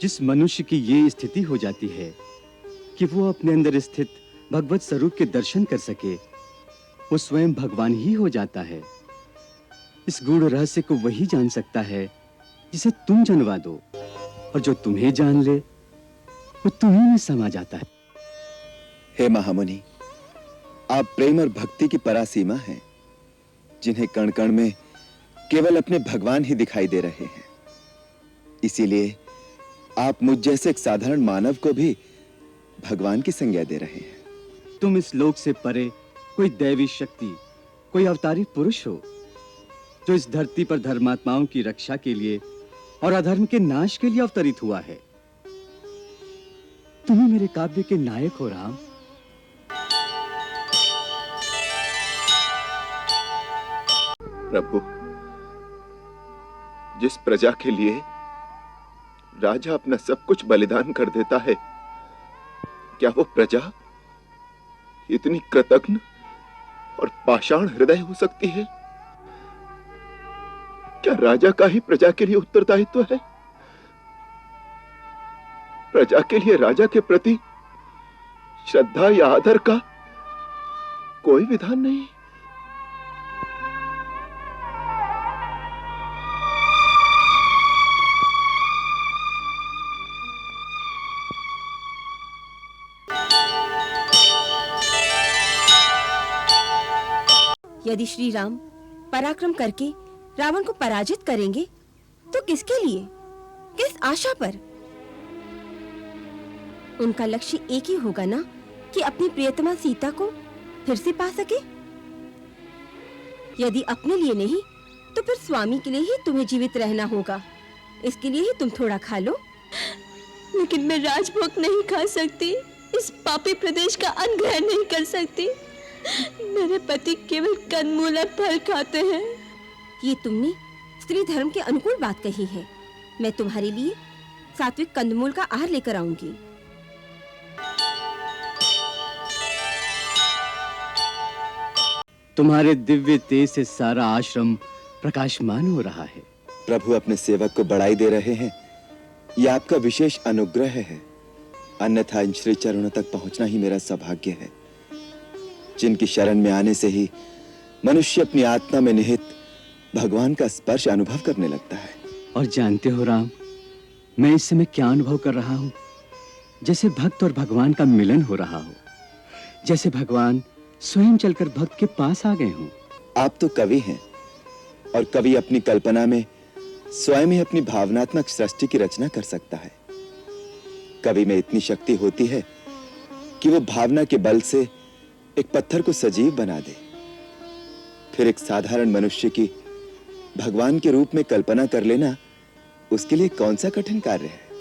जिस मनुष्य की ये स्थिति हो जाती है कि वो अपने अंदर स्थित भगवत स्वरूप के दर्शन कर सके, वो स्वयं भगवान ही हो जाता है। इस गूढ़ रहस्य को वही जान सकता है जिसे तुम जानवा दो, और जो तुम्हें जान ले वो तुम्हीं में समा जाता है। हे महामुनि, आप प्रेम और भक्ति की परासीमा हैं, जिन्हें कण कण में केवल अपने भगवान ही दिखाई दे रहे हैं। इसीलिए आप मुझ जैसे एक साधारण मानव को भी भगवान की संज्ञा दे रहे हैं। तुम इस लोक से परे कोई दैवी शक्ति, कोई अवतारी पुरुष हो, जो इस धरती पर धर्मात्माओं की रक्षा के लिए और अधर्म के नाश के लिए अवतरित हुआ है। तुम ही मेरे काव्य के नायक हो राम। प्रभु, जिस प्रजा के लिए राजा अपना सब कुछ बलिदान कर देता है, क्या वो प्रजा इतनी कृतघ्न और पाषाण हृदय हो सकती है? क्या राजा का ही प्रजा के लिए उत्तरदायित्व है? प्रजा के लिए राजा के प्रति श्रद्धा या आदर का कोई विधान नहीं? यदि श्री राम पराक्रम करके रावण को पराजित करेंगे तो किसके लिए, किस आशा पर? उनका लक्ष्य एक ही होगा ना, कि अपनी प्रियतमा सीता को फिर से पा सके। यदि अपने लिए नहीं तो फिर स्वामी के लिए ही तुम्हें जीवित रहना होगा। इसके लिए ही तुम थोड़ा खा लो। लेकिन मैं राजभोग नहीं खा सकती, इस पापी प्रदेश का अन्न ग्रहण नहीं कर सकती। मेरे पति केवल कंदमूल और फल खाते हैं। ये तुमने स्त्री धर्म के अनुकूल बात कही है। मैं तुम्हारे लिए सात्विक कंदमूल का आहार लेकर आऊंगी। तुम्हारे दिव्य तेज से सारा आश्रम प्रकाशमान हो रहा है। प्रभु अपने सेवक को बड़ाई दे रहे हैं, यह आपका विशेष अनुग्रह है। अन्यथा इन श्री चरणों तक पहुंचना ही मेरा सौभाग्य है, जिनकी शरण में आने से ही मनुष्य अपनी आत्मा में निहित भगवान का स्पर्श अनुभव करने लगता है। और जानते हो राम, मैं इस समय क्या अनुभव कर रहा हूं? जैसे भक्त और भगवान का मिलन हो रहा हो, जैसे भगवान स्वयं चलकर भक्त के पास आ गए हों। आप तो कवि हैं, और कवि अपनी कल्पना में स्वयं ही अपनी भावनात्मक सृष्टि की रचना कर सकता है। कवि में इतनी शक्ति होती है कि वो भावना के बल से एक पत्थर को सजीव बना दे। फिर एक साधारण मनुष्य की भगवान के रूप में कल्पना कर लेना उसके लिए कौन सा कठिन कार्य है?